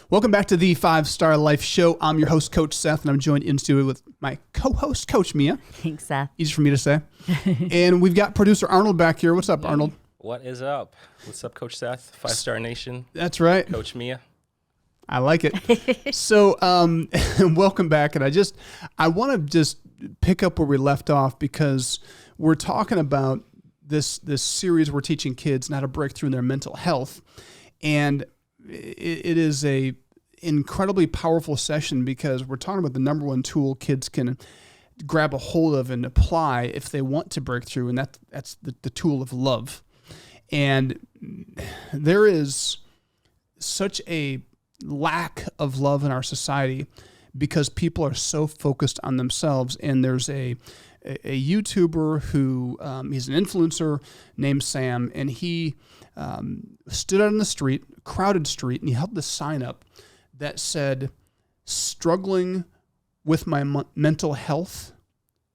Welcome back to the 5-Star Life Show. I'm your host, Coach Seth, and I'm joined in studio with my co-host, Coach Mia. Thanks, Seth. Easy for me to say. And we've got producer Arnold back here. What's up, Arnold? What is up? What's up, Coach Seth? 5-Star Nation. That's right. Coach Mia. I like it. So, welcome back. And I want to just pick up where we left off because we're talking about this series we're teaching kids how to break through in their mental health. And it is a incredibly powerful session because we're talking about the number one tool kids can grab a hold of and apply if they want to break through, and that's the tool of love. And there is such a lack of love in our society because people are so focused on themselves. And there's a YouTuber who he's an influencer named Sam, and he stood out on the street, crowded street, and he held this sign up that said, "Struggling with my mental health,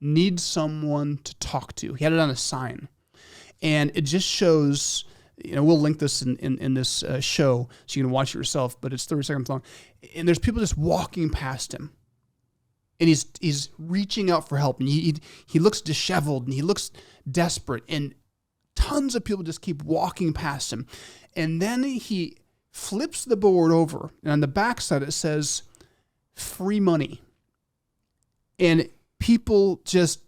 need someone to talk to." He had it on a sign. And it just shows, we'll link this in this show so you can watch it yourself, but it's 30 seconds long. And there's people just walking past him. And he's reaching out for help. And he looks disheveled and he looks desperate. And tons of people just keep walking past him. And then he flips the board over. And on the backside it says, "Free money." And people just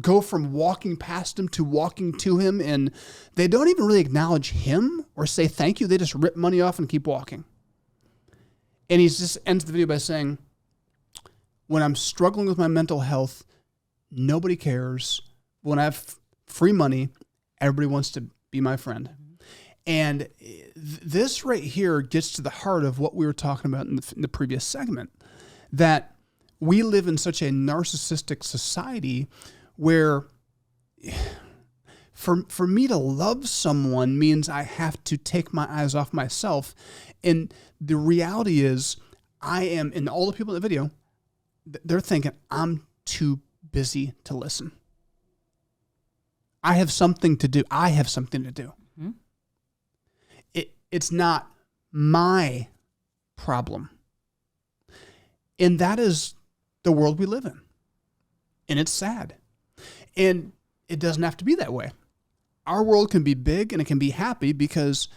go from walking past him to walking to him. And they don't even really acknowledge him or say thank you. They just rip money off and keep walking. And he just ends the video by saying, "When I'm struggling with my mental health, nobody cares. When I have free money, everybody wants to be my friend." And this right here gets to the heart of what we were talking about in the previous segment, that we live in such a narcissistic society where for me to love someone means I have to take my eyes off myself. And the reality is and all the people in the video, they're thinking, I'm too busy to listen. I have something to do. Mm-hmm. It's not my problem. And that is the world we live in. And it's sad. And it doesn't have to be that way. Our world can be big and it can be happy because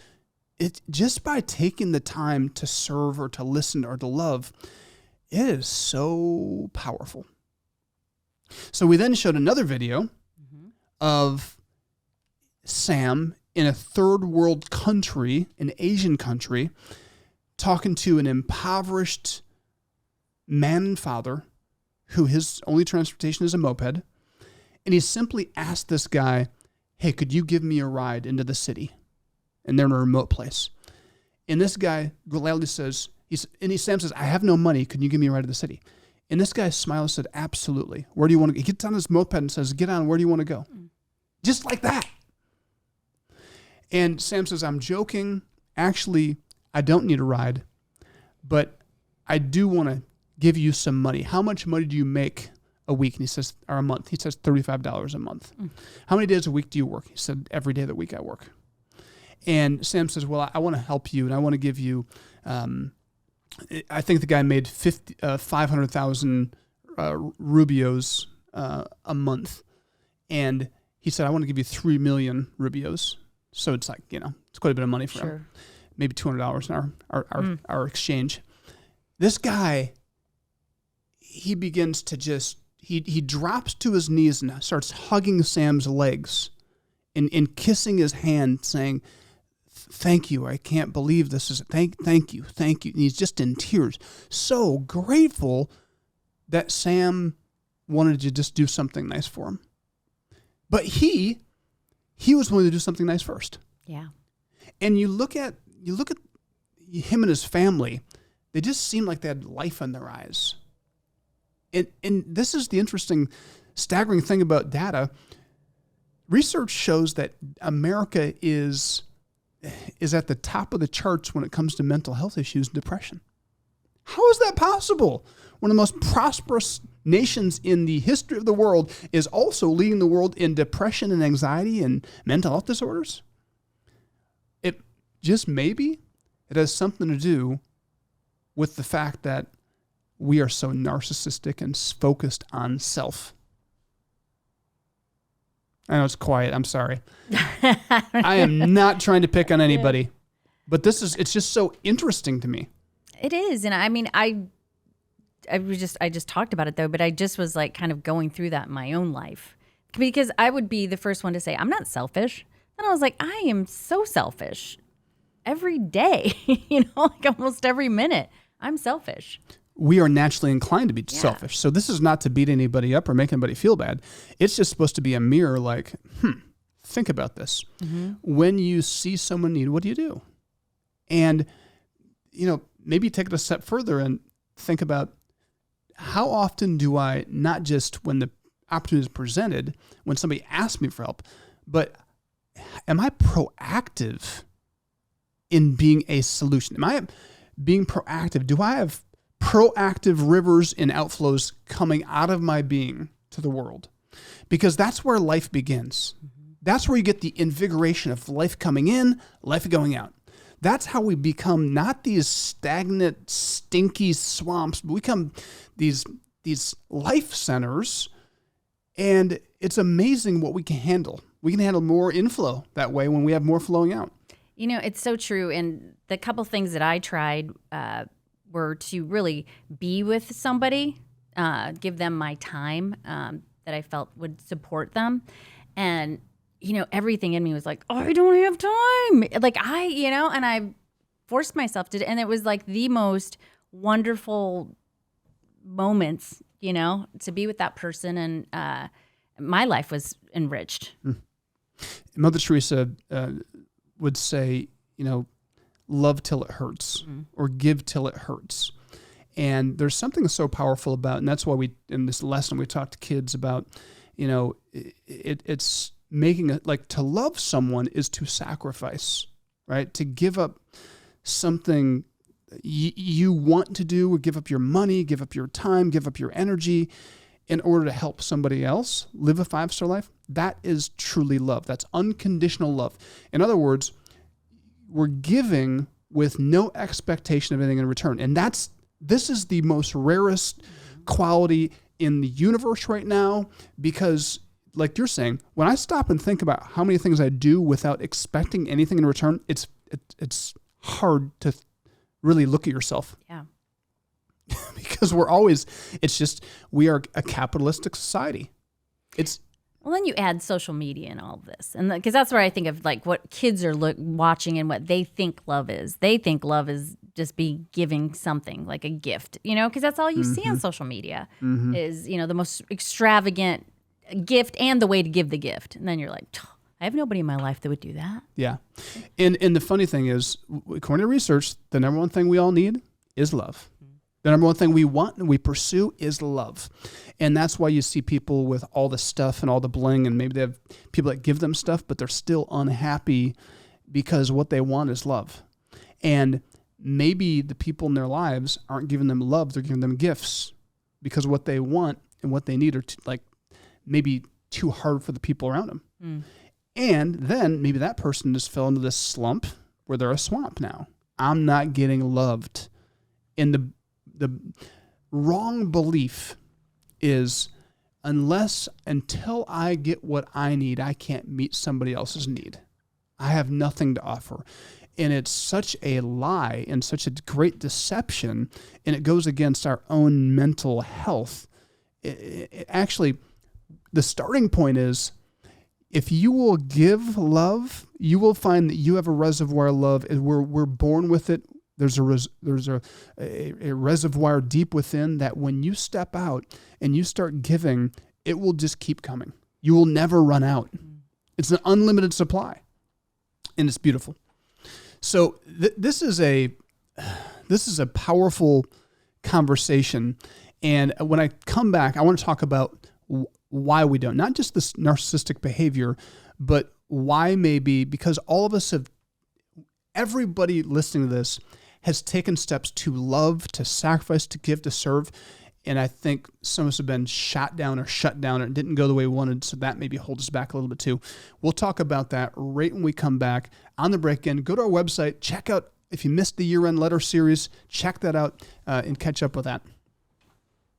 it just by taking the time to serve or to listen or to love, it is so powerful. So we then showed another video of Sam in a third world country, an Asian country, talking to an impoverished man and father who his only transportation is a moped. And he simply asked this guy, "Hey, could you give me a ride into the city?" And they're in a remote place. And this guy gladly says, Sam says, "I have no money. Can you give me a ride to the city?" And this guy smiled and said, "Absolutely. Where do you want to go?" He gets on his moped and says, "Get on. Where do you want to go?" Just like that. And Sam says, "I'm joking. Actually, I don't need a ride, but I do want to give you some money. How much money do you make a week?" And he says, or a month. He says, $35 a month. "How many days a week do you work?" He said, "Every day of the week I work." And Sam says, "Well, I want to help you, and I want to give you, I think the guy made 500,000 rubios a month. And he said, "I want to give you 3 million rubios." So it's like, it's quite a bit of money for him. Maybe $200 in our exchange. This guy, he begins to he drops to his knees and starts hugging Sam's legs and kissing his hand, saying, "Thank you. I can't believe this is thank you. And he's just in tears. So grateful that Sam wanted to just do something nice for him. But he was willing to do something nice first. Yeah. And you look at him and his family, they just seem like they had life in their eyes. And this is the interesting, staggering thing about data. Research shows that America is at the top of the charts when it comes to mental health issues and depression. How is that possible? One of the most prosperous nations in the history of the world is also leading the world in depression and anxiety and mental health disorders. It just maybe it has something to do with the fact that we are so narcissistic and focused on self. I know it's quiet. I'm sorry. I am not trying to pick on anybody, but it's just so interesting to me. It is. And I mean, I just talked about it though, but I just was like kind of going through that in my own life, because I would be the first one to say, I'm not selfish. Then I was like, I am so selfish every day, like almost every minute. I'm selfish. We are naturally inclined to be selfish. So this is not to beat anybody up or make anybody feel bad. It's just supposed to be a mirror like, think about this. Mm-hmm. When you see someone need, what do you do? And, maybe take it a step further and think about, how often do I, not just when the opportunity is presented, when somebody asks me for help, but am I proactive in being a solution? Am I being proactive? Do I have proactive rivers and outflows coming out of my being to the world? Because that's where life begins. Mm-hmm. That's where you get the invigoration of life coming in, life going out. That's how we become not these stagnant, stinky swamps, but we become these life centers, and it's amazing what we can handle. We can handle more inflow that way when we have more flowing out. It's so true. And the couple things that I tried were to really be with somebody, give them my time that I felt would support them. And, everything in me was like, oh, I don't have time. Like and I forced myself to, and it was like the most wonderful moments, to be with that person. And my life was enriched. Mother Teresa would say, love till it hurts, or give till it hurts. And there's something so powerful about, and that's why in this lesson, we talk to kids about, it's making it like, to love someone is to sacrifice, right? To give up something you want to do, or give up your money, give up your time, give up your energy in order to help somebody else live a 5-star life. That is truly love. That's unconditional love. In other words, we're giving with no expectation of anything in return. And this is the most rarest quality in the universe right now, because like you're saying, when I stop and think about how many things I do without expecting anything in return, it's hard to really look at yourself. Yeah. Because we are a capitalistic society. Well, then you add social media and all of this. And because that's where I think of like what kids are watching and what they think love is. They think love is just be giving something like a gift, because that's all you see on social media is, the most extravagant gift and the way to give the gift. And then you're like, I have nobody in my life that would do that. Yeah. And the funny thing is, according to research, the number one thing we all need is love. The number one thing we want and we pursue is love. And that's why you see people with all the stuff and all the bling, and maybe they have people that give them stuff, but they're still unhappy because what they want is love. And maybe the people in their lives aren't giving them love, they're giving them gifts, because what they want and what they need are maybe too hard for the people around them. And then maybe that person just fell into this slump where they're a swamp now. I'm not getting loved. And the wrong belief is, until I get what I need, I can't meet somebody else's need. I have nothing to offer. And it's such a lie and such a great deception, and it goes against our own mental health. Actually, the starting point is, if you will give love, you will find that you have a reservoir of love, and we're born with it. There's a reservoir deep within that when you step out and you start giving, it will just keep coming. You will never run out. It's an unlimited supply, and it's beautiful. So this is a powerful conversation, and when I come back, I want to talk about why we don't, not just this narcissistic behavior, but why maybe, because all of us everybody listening to this has taken steps to love, to sacrifice, to give, to serve. And I think some of us have been shot down or shut down, or it didn't go the way we wanted. So that maybe holds us back a little bit too. We'll talk about that right when we come back on the break in. Go to our website, check out If you missed the year-end letter series, check that out and catch up with that.